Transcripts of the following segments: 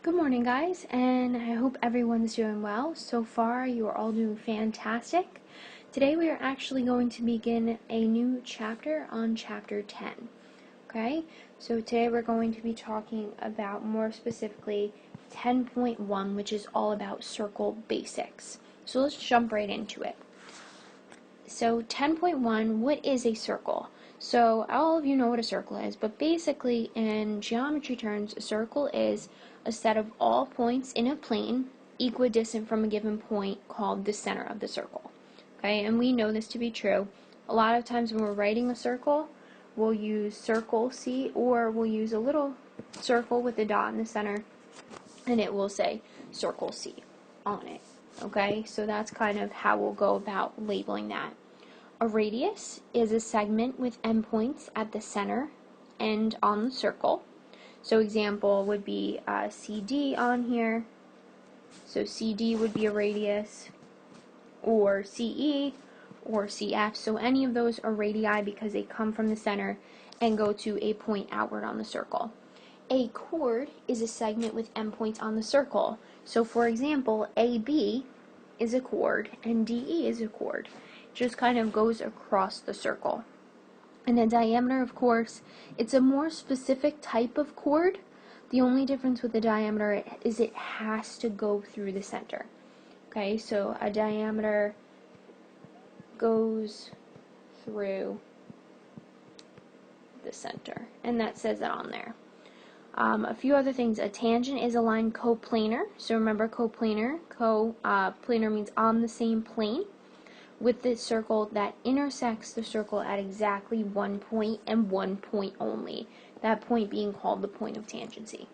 Good morning, guys, and I hope everyone's doing well. So far, you are all doing fantastic. Today, we are actually going to begin a new chapter on chapter 10. Okay, so today we're going to be talking about more specifically 10.1, which is all about circle basics. So let's jump right into it. So 10.1, what is a circle? So all of you know what a circle is, but basically in geometry terms, a circle is a set of all points in a plane equidistant from a given point called the center of the circle. Okay, and we know this to be true. A lot of times when we're writing a circle, we'll use circle C, or we'll use a little circle with a dot in the center, and it will say circle C on it. Okay, so that's kind of how we'll go about labeling that. A radius is a segment with endpoints at the center and on the circle. So example would be CD on here. So CD would be a radius, or CE, or CF. So any of those are radii because they come from the center and go to a point outward on the circle. A chord is a segment with endpoints on the circle. So for example, AB is a chord and DE is a chord. It just kind of goes across the circle. And a diameter, of course, it's a more specific type of chord. The only difference with the diameter is it has to go through the center. Okay, so a diameter goes through the center, and that says it on there. A few other things. A tangent is a line coplanar. So remember coplanar. Planar means on the same plane with the circle that intersects the circle at exactly one point and one point only. That point being called the point of tangency.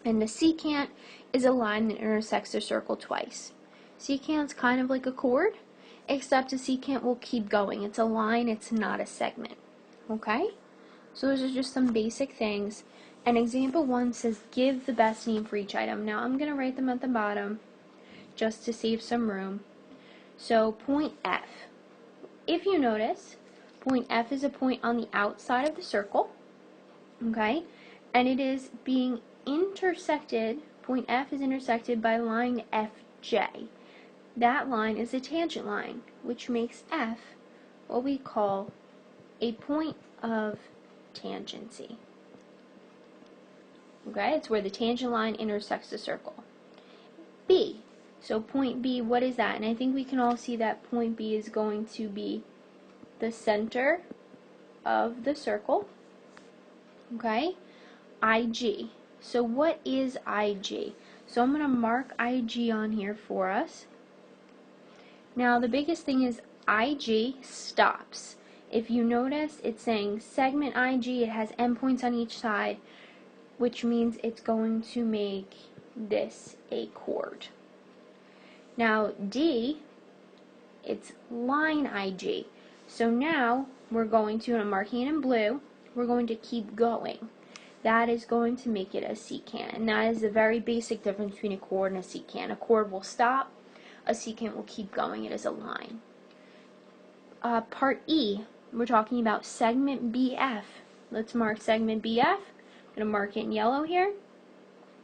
And the secant is a line that intersects the circle twice. Secant's kind of like a chord, except a secant will keep going. It's a line, it's not a segment. Okay? So those are just some basic things. And example 1 says, give the best name for each item. Now I'm going to write them at the bottom just to save some room. So point F. If you notice, point F is a point on the outside of the circle. Okay? And it is being intersected, point F is intersected by line FJ. That line is a tangent line, which makes F what we call a point of tangency. Okay, it's where the tangent line intersects the circle. B, so point B, what is that? And I think we can all see that point B is going to be the center of the circle. Okay, IG, so what is IG? So I'm going to mark IG on here for us. Now the biggest thing is IG stops. If you notice, it's saying segment IG, it has endpoints on each side, which means it's going to make this a chord. Now D, it's line IG. So now we're going to, and I'm marking it in blue, we're going to keep going. That is going to make it a secant. And that is the very basic difference between a chord and a secant. A chord will stop, a secant will keep going. It is a line. Part E, we're talking about segment BF. Let's mark segment BF. I'm going to mark it in yellow here.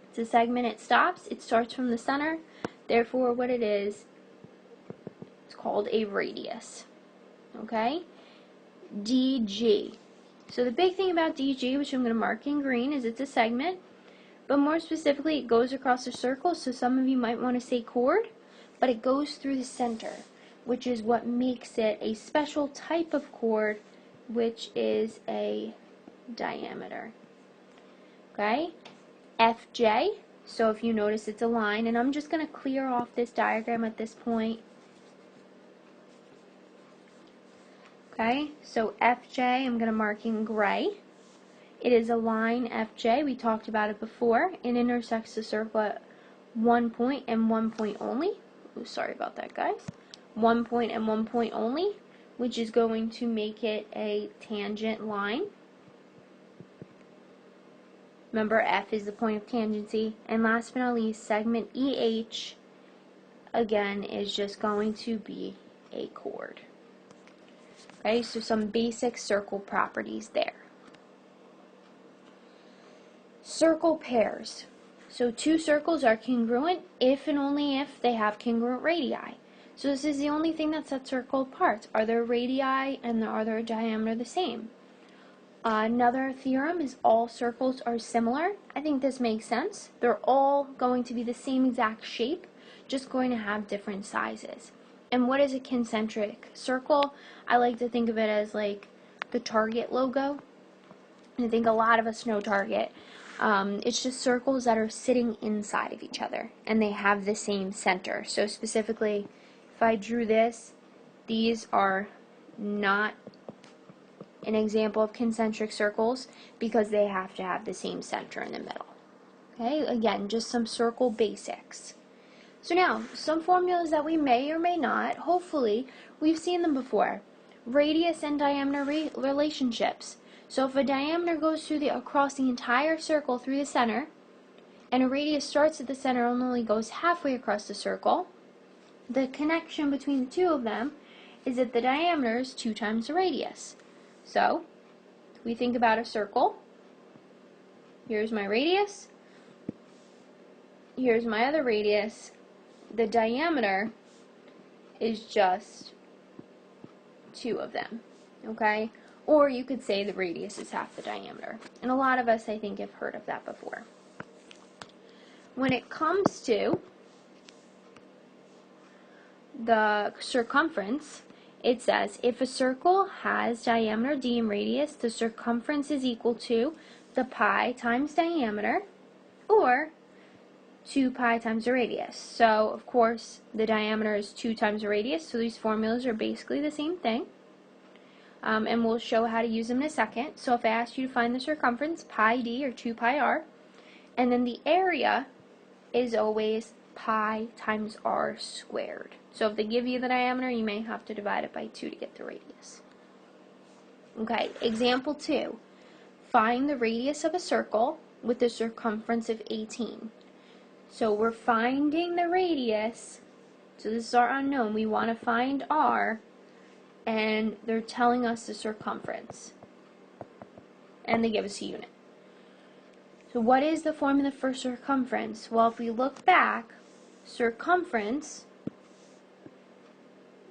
It's a segment, it stops, it starts from the center, therefore what it is, it's called a radius. Okay? DG. So the big thing about DG, which I'm going to mark in green, is it's a segment, but more specifically it goes across a circle, so some of you might want to say chord, but it goes through the center, which is what makes it a special type of chord, which is a diameter. Okay, FJ, so if you notice it's a line, and I'm just going to clear off this diagram at this point. Okay, so FJ, I'm going to mark in gray. It is a line FJ, we talked about it before. It intersects the circle at one point and one point only. Ooh, sorry about that, guys. 1 point and 1 point only, which is going to make it a tangent line. Remember, F is the point of tangency. And last but not least, segment EH, again, is just going to be a chord. Okay, so some basic circle properties there. Circle pairs. So two circles are congruent if and only if they have congruent radii. So this is the only thing that sets circle apart. Are their radii and are their diameter the same? Another theorem is all circles are similar. I think this makes sense. They're all going to be the same exact shape, just going to have different sizes. And what is a concentric circle? I like to think of it as like the Target logo. And I think a lot of us know Target. It's just circles that are sitting inside of each other, and they have the same center. So specifically, if I drew this, these are not an example of concentric circles because they have to have the same center in the middle. Okay, again, just some circle basics. So now, some formulas that we may or may not, hopefully, we've seen them before. Radius and diameter relationships. So if a diameter goes through across the entire circle through the center, and a radius starts at the center and only goes halfway across the circle, the connection between the two of them is that the diameter is 2 times the radius. So, if we think about a circle, here's my radius, here's my other radius, the diameter is just 2 of them, okay? Or you could say the radius is half the diameter. And a lot of us, I think, have heard of that before. When it comes to the circumference, it says if a circle has diameter d and radius, the circumference is equal to the pi times diameter, or 2 pi times the radius. So, of course, the diameter is 2 times the radius, so these formulas are basically the same thing. And we'll show how to use them in a second. So if I asked you to find the circumference, pi d, or 2 pi r, and then the area is always pi times r squared. So if they give you the diameter, you may have to divide it by 2 to get the radius. Okay, example 2. Find the radius of a circle with a circumference of 18. So we're finding the radius, so this is our unknown. We want to find r, and they're telling us the circumference. And they give us a unit. So what is the formula for circumference? Well, if we look back, circumference,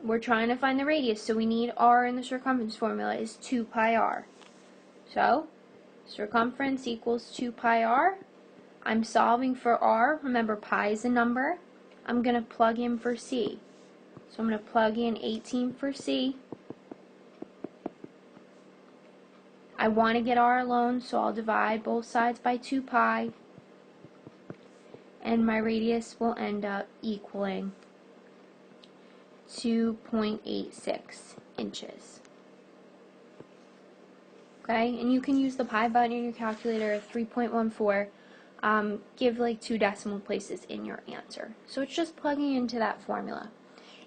we're trying to find the radius, so we need r in the circumference formula is 2 pi r. So, circumference equals 2 pi r. I'm solving for r. Remember, pi is a number. I'm going to plug in for c. So I'm going to plug in 18 for c. I want to get r alone, so I'll divide both sides by 2 pi. And my radius will end up equaling 2.86 inches. Okay, and you can use the pi button in your calculator, 3.14. Give like 2 decimal places in your answer. So it's just plugging into that formula.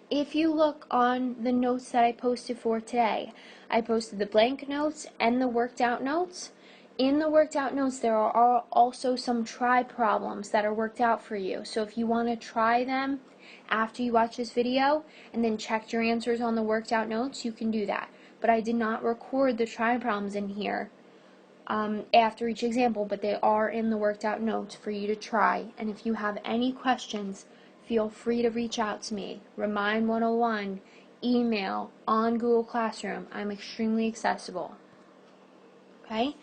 If you look on the notes that I posted for today, I posted the blank notes and the worked out notes. In the worked out notes, there are also some try problems that are worked out for you. So if you want to try them after you watch this video and then check your answers on the worked out notes, you can do that. But I did not record the try problems in here after each example, but they are in the worked out notes for you to try. And if you have any questions, feel free to reach out to me. Remind101, email, on Google Classroom. I'm extremely accessible. Okay?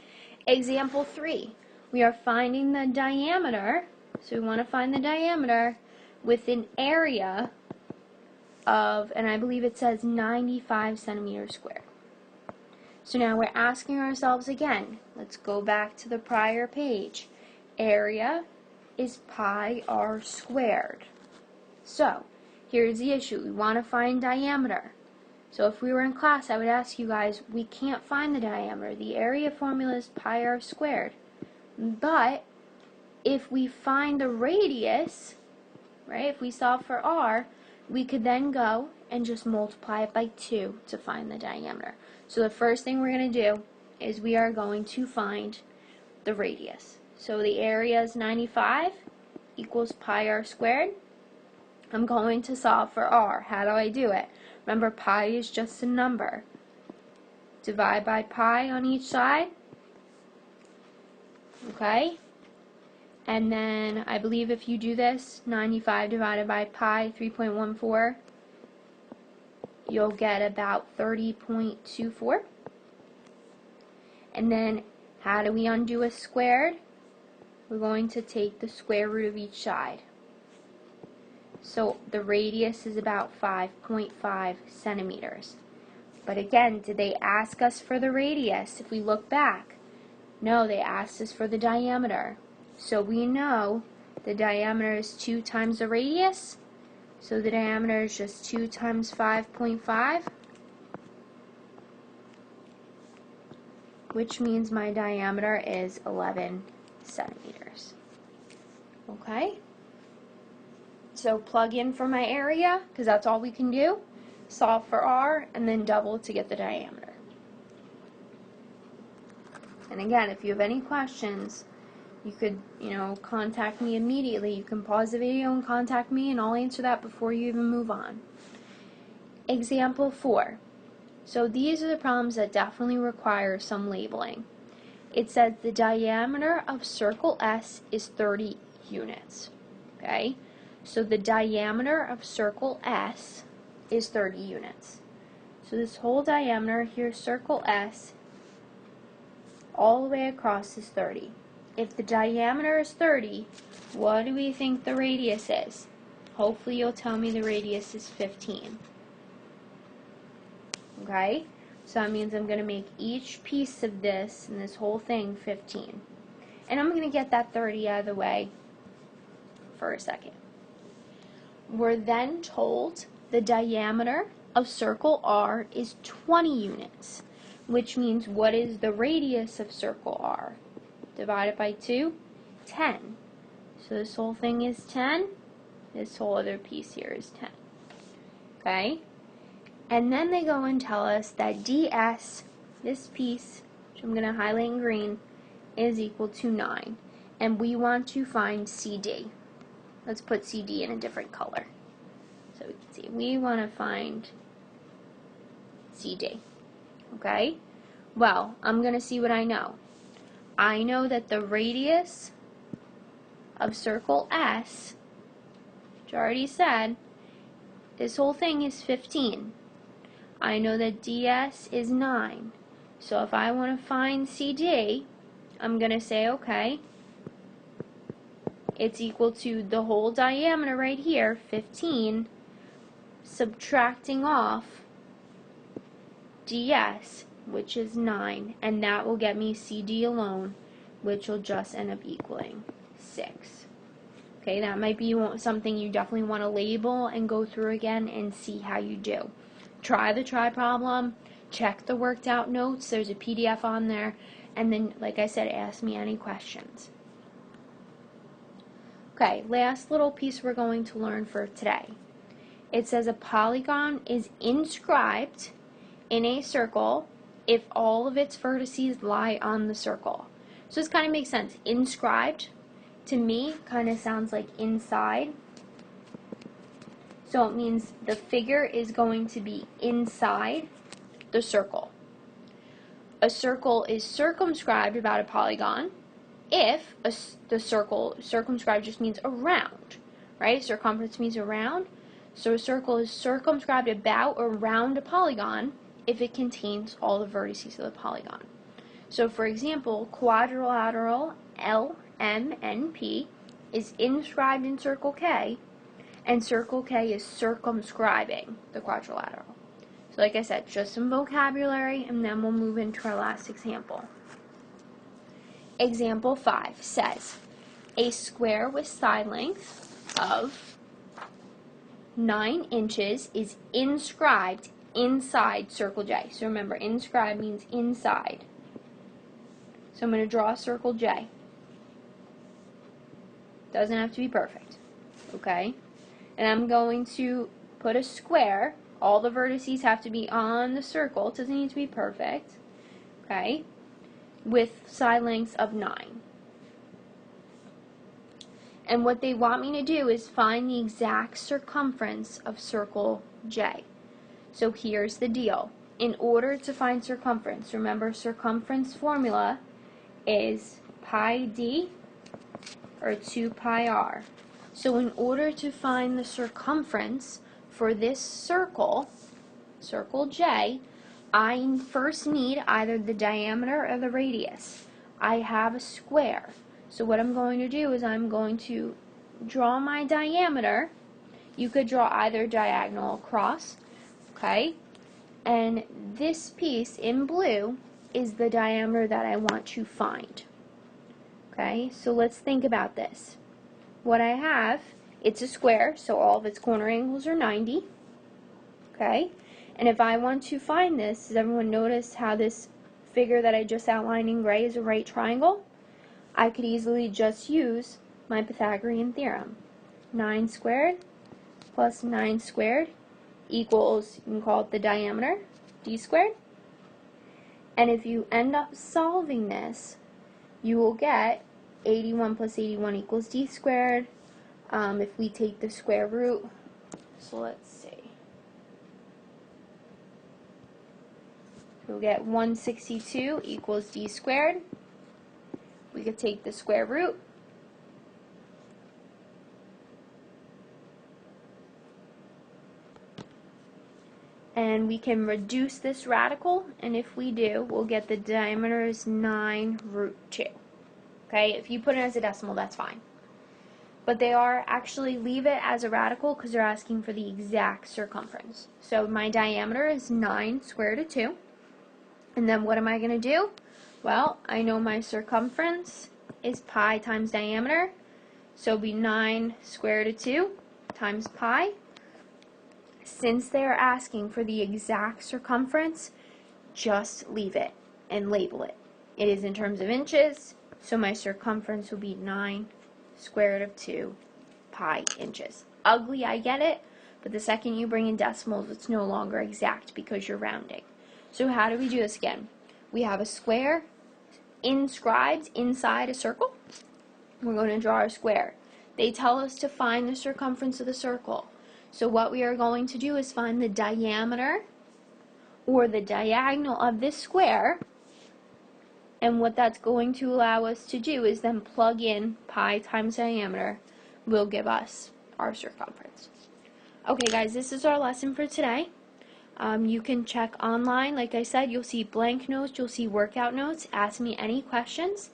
Example 3. We are finding the diameter, so we want to find the diameter with an area of, and I believe it says 95 centimeters squared. So now we're asking ourselves again, let's go back to the prior page. Area is pi r squared. So, here's the issue. We want to find diameter. So if we were in class, I would ask you guys, we can't find the diameter. The area formula is pi r squared. But if we find the radius, right, if we solve for r, we could then go and just multiply it by 2 to find the diameter. So the first thing we're going to do is we are going to find the radius. So the area is 95 equals pi r squared. I'm going to solve for r. How do I do it? Remember, pi is just a number. Divide by pi on each side. Okay? And then I believe if you do this, 95 divided by pi 3.14, you'll get about 30.24. And then how do we undo a squared? We're going to take the square root of each side. So the radius is about 5.5 centimeters. But again, did they ask us for the radius? If we look back, no, they asked us for the diameter. So we know the diameter is 2 times the radius. So the diameter is just 2 times 5.5, which means my diameter is 11 centimeters. Okay? So plug in for my area, because that's all we can do. Solve for r, and then double to get the diameter. And again, if you have any questions, you could, contact me immediately. You can pause the video and contact me, and I'll answer that before you even move on. Example 4. So these are the problems that definitely require some labeling. It says the diameter of circle S is 30 units. Okay? So the diameter of circle S is 30 units. So this whole diameter here, circle S, all the way across is 30. If the diameter is 30, what do we think the radius is? Hopefully you'll tell me the radius is 15. Okay? So that means I'm going to make each piece of this and this whole thing 15. And I'm going to get that 30 out of the way for a second. We're then told the diameter of circle R is 20 units, which means what is the radius of circle R? Divided by 2, 10. So this whole thing is 10. This whole other piece here is 10. Okay? And then they go and tell us that ds, this piece, which I'm going to highlight in green, is equal to 9. And we want to find CD. Let's put CD in a different color so we can see. We want to find CD. Okay? Well, I'm going to see what I know. I know that the radius of circle S, which I already said, this whole thing is 15. I know that ds is 9. So if I want to find CD, I'm going to say, okay, it's equal to the whole diameter right here, 15, subtracting off ds, which is 9, and that will get me CD alone, which will just end up equaling 6. Okay, that might be something you definitely want to label and go through again and see how you do. Try the try problem, check the worked out notes, there's a PDF on there, and then, like I said, ask me any questions. Okay, last little piece we're going to learn for today. It says a polygon is inscribed in a circle if all of its vertices lie on the circle. So this kind of makes sense. Inscribed, to me, kind of sounds like inside. So it means the figure is going to be inside the circle. A circle is circumscribed about a polygon if the circle, circumscribed just means around, right? Circumference means around. So a circle is circumscribed about or around a polygon if it contains all the vertices of the polygon. So for example, quadrilateral LMNP is inscribed in circle K, and circle K is circumscribing the quadrilateral. So like I said, just some vocabulary, and then we'll move into our last example. Example 5 says, a square with side length of 9 inches is inscribed inside circle J. So remember, inscribed means inside. So I'm going to draw a circle J. Doesn't have to be perfect. Okay? And I'm going to put a square. All the vertices have to be on the circle. It doesn't need to be perfect. Okay? With side lengths of 9. And what they want me to do is find the exact circumference of circle J. So here's the deal. In order to find circumference, remember circumference formula is pi d or 2 pi r. So in order to find the circumference for this circle, circle J, I first need either the diameter or the radius. I have a square. So what I'm going to do is I'm going to draw my diameter. You could draw either diagonal across, okay? And this piece in blue is the diameter that I want to find. Okay, so let's think about this. What I have, it's a square, so all of its corner angles are 90. Okay, and if I want to find this, does everyone notice how this figure that I just outlined in gray is a right triangle? I could easily just use my Pythagorean theorem. 9 squared plus 9 squared equals, you can call it the diameter, d squared. And if you end up solving this, you will get 81 plus 81 equals d squared. If we take the square root, so let's see. We'll get 162 equals d squared. We could take the square root. And we can reduce this radical, and if we do, we'll get the diameter is 9 root 2. Okay, if you put it as a decimal, that's fine. But they are actually leave it as a radical because they're asking for the exact circumference. So my diameter is 9 square root of 2. And then what am I going to do? Well, I know my circumference is pi times diameter. So it'll be 9 square root of 2 times pi. Since they're asking for the exact circumference, just leave it and label it. It is in terms of inches, so my circumference will be 9 square root of 2 pi inches. Ugly, I get it, but the second you bring in decimals, it's no longer exact because you're rounding. So how do we do this again? We have a square inscribed inside a circle. We're going to draw our square. They tell us to find the circumference of the circle. So what we are going to do is find the diameter or the diagonal of this square, and what that's going to allow us to do is then plug in pi times diameter will give us our circumference. Okay guys, this is our lesson for today. You can check online, like I said, you'll see blank notes, you'll see workout notes, ask me any questions,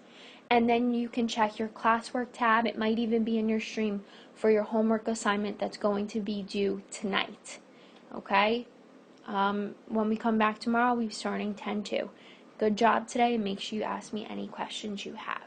and then you can check your classwork tab. It might even be in your stream for your homework assignment that's going to be due tonight. Okay? When we come back tomorrow, we'll be starting 10-2. Good job today, and make sure you ask me any questions you have.